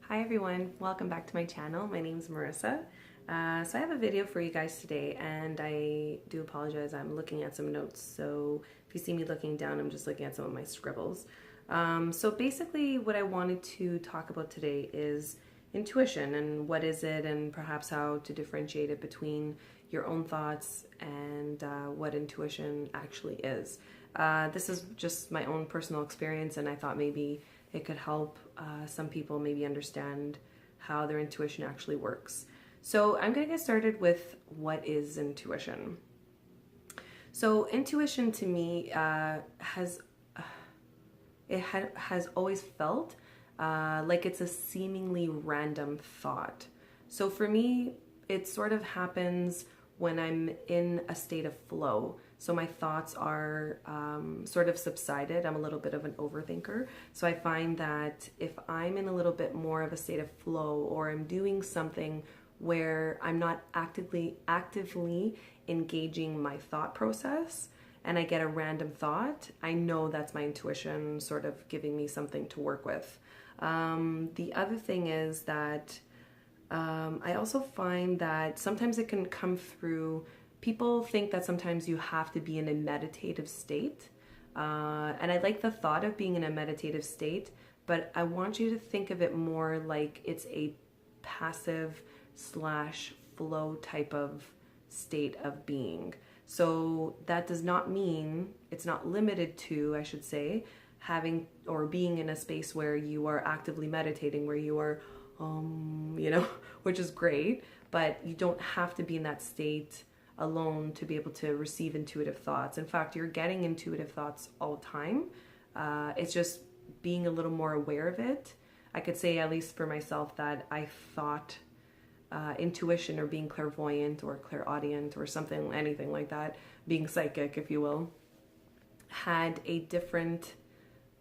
Hi everyone, welcome back to my channel. My name's Marissa. So I have a video for you guys today, and I do apologize, I'm looking at some notes, so if you see me looking down, I'm just looking at some of my scribbles. So basically what I wanted to talk about today is intuition, and what is it, and perhaps how to differentiate it between your own thoughts and what intuition actually is. This is just my own personal experience, and I thought maybe it could help some people maybe understand how their intuition actually works. So I'm going to get started with what is intuition. So intuition to me has always felt like it's a seemingly random thought. So for me, it sort of happens when I'm in a state of flow. So my thoughts are sort of subsided. I'm a little bit of an overthinker. So I find that if I'm in a little bit more of a state of flow, or I'm doing something where I'm not actively engaging my thought process, and I get a random thought, I know that's my intuition sort of giving me something to work with. The other thing is that I also find that sometimes it can come through. People think that sometimes you have to be in a meditative state. And I like the thought of being in a meditative state, but I want you to think of it more like it's a passive slash flow type of state of being. So that does not mean, it's not limited to, I should say, having or being in a space where you are actively meditating, where you are, which is great, but you don't have to be in that state alone to be able to receive intuitive thoughts. In fact, you're getting intuitive thoughts all the time. It's just being a little more aware of it. I could say, at least for myself, that I thought intuition, or being clairvoyant or clairaudient or something, anything like that, being psychic, if you will, had a different,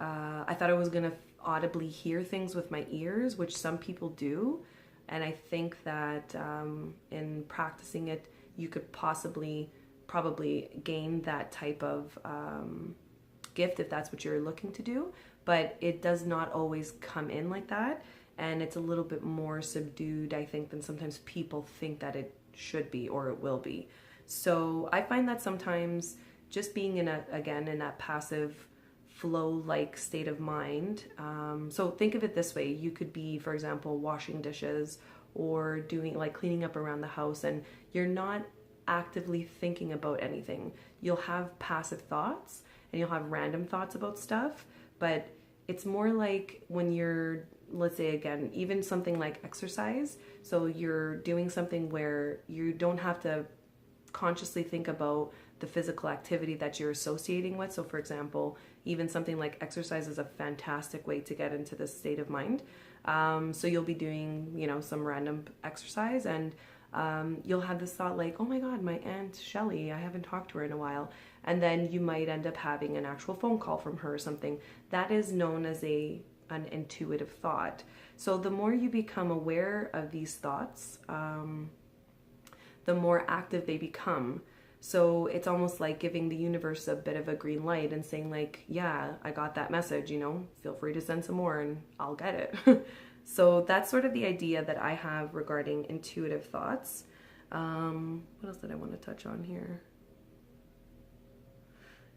I thought I was going to audibly hear things with my ears, which some people do. And I think that in practicing it, you could probably gain that type of gift if that's what you're looking to do, but it does not always come in like that, and it's a little bit more subdued, I think, than sometimes people think that it should be or it will be. So I find that sometimes just being in that passive flow-like state of mind. So think of it this way: you could be, for example, washing dishes or doing like cleaning up around the house, and you're not actively thinking about anything. You'll have passive thoughts and you'll have random thoughts about stuff, but it's more like when you're, let's say again, even something like exercise. So you're doing something where you don't have to consciously think about the physical activity that you're associating with. So for example, even something like exercise is a fantastic way to get into this state of mind. So you'll be doing, some random exercise, and you'll have this thought like, oh my God, my Aunt Shelly, I haven't talked to her in a while. And then you might end up having an actual phone call from her or something. That is known as an intuitive thought. So the more you become aware of these thoughts, the more active they become. So it's almost like giving the universe a bit of a green light and saying like, yeah, I got that message, feel free to send some more and I'll get it. So that's sort of the idea that I have regarding intuitive thoughts. What else did I want to touch on here?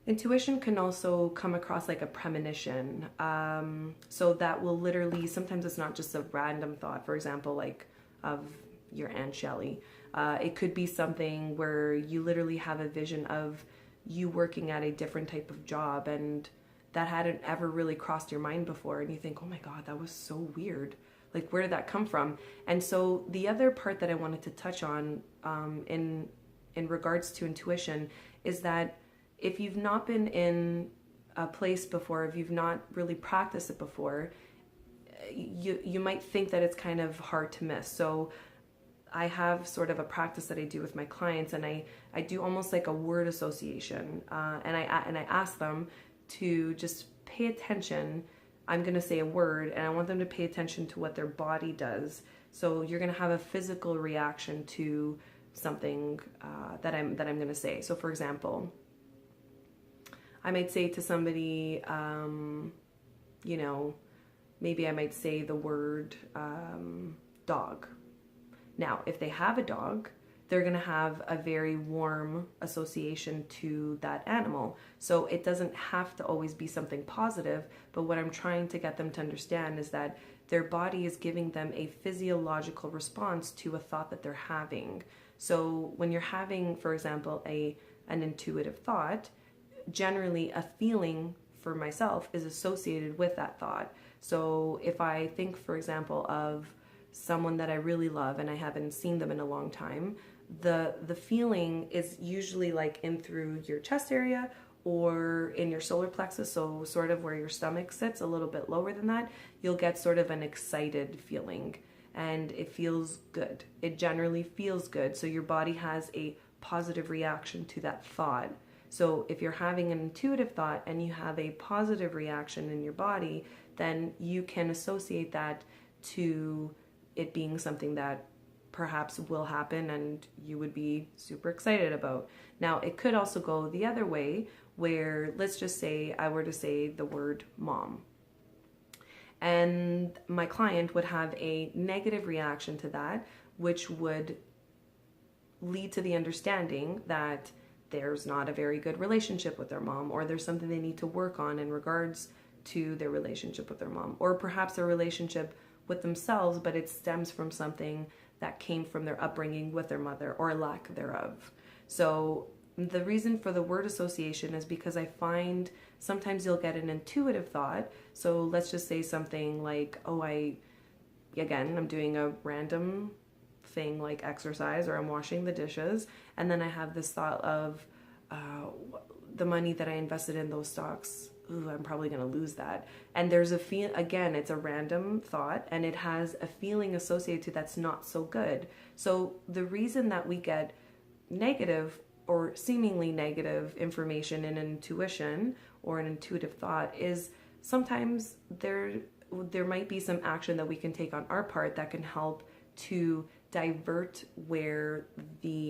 Intuition can also come across like a premonition. So that will literally, sometimes it's not just a random thought, for example, like of your Aunt Shelly. It could be something where you literally have a vision of you working at a different type of job, and that hadn't ever really crossed your mind before, and you think, oh my God, that was so weird. Like, where did that come from? And so the other part that I wanted to touch on in regards to intuition is that if you've not been in a place before, if you've not really practiced it before, you might think that it's kind of hard to miss. So I have sort of a practice that I do with my clients, and I do almost like a word association, and I ask them to just pay attention. I'm going to say a word, and I want them to pay attention to what their body does. So you're going to have a physical reaction to something that I'm going to say. So for example, I might say to somebody, maybe I might say the word dog. Now, if they have a dog, they're going to have a very warm association to that animal. So it doesn't have to always be something positive, but what I'm trying to get them to understand is that their body is giving them a physiological response to a thought that they're having. So when you're having, for example, an intuitive thought, generally a feeling for myself is associated with that thought. So if I think, for example, of someone that I really love and I haven't seen them in a long time, the feeling is usually like in through your chest area or in your solar plexus, so sort of where your stomach sits, a little bit lower than that. You'll get sort of an excited feeling, and it feels good. It generally feels good, so your body has a positive reaction to that thought. So if you're having an intuitive thought and you have a positive reaction in your body, then you can associate that to it being something that perhaps will happen and you would be super excited about. Now, it could also go the other way, where let's just say I were to say the word mom, and my client would have a negative reaction to that, which would lead to the understanding that there's not a very good relationship with their mom, or there's something they need to work on in regards to their relationship with their mom, or perhaps a relationship with themselves, but it stems from something that came from their upbringing with their mother or lack thereof. So the reason for the word association is because I find sometimes you'll get an intuitive thought. So let's just say something like, oh, I'm doing a random thing like exercise, or I'm washing the dishes, and then I have this thought of the money that I invested in those stocks, ooh, I'm probably going to lose that. And there's a feel, again, it's a random thought, and it has a feeling associated to that's not so good. So the reason that we get negative or seemingly negative information in an intuition or an intuitive thought is sometimes there might be some action that we can take on our part that can help to divert where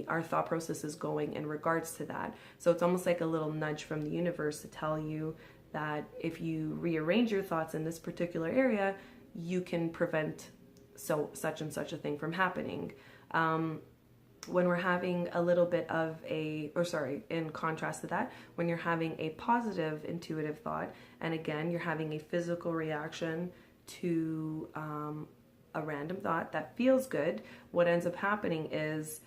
our thought process is going in regards to that. So it's almost like a little nudge from the universe to tell you that if you rearrange your thoughts in this particular area, you can prevent such and such a thing from happening. When we're having a little bit of in contrast to that, when you're having a positive intuitive thought, and again, you're having a physical reaction to a random thought that feels good, what ends up happening is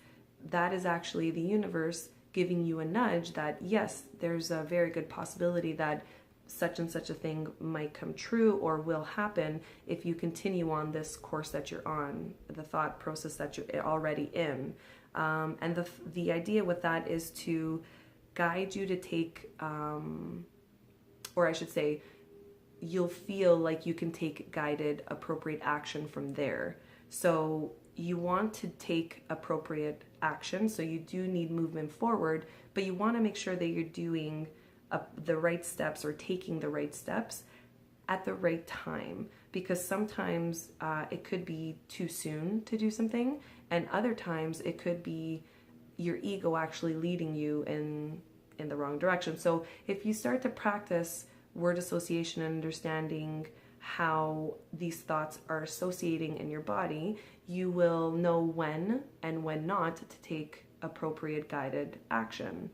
that is actually the universe giving you a nudge that, yes, there's a very good possibility that such and such a thing might come true or will happen if you continue on this course that you're on, the thought process that you're already in. And the idea with that is to guide you to take, or I should say, you'll feel like you can take guided, appropriate action from there. So you want to take appropriate action, so you do need movement forward, but you want to make sure that you're doing the right steps or taking the right steps at the right time, because sometimes it could be too soon to do something, and other times it could be your ego actually leading you in the wrong direction. So if you start to practice word association and understanding how these thoughts are associating in your body, you will know when and when not to take appropriate guided action.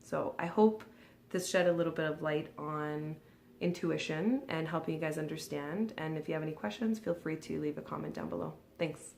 So I hope this shed a little bit of light on intuition and helping you guys understand. And if you have any questions, feel free to leave a comment down below. Thanks.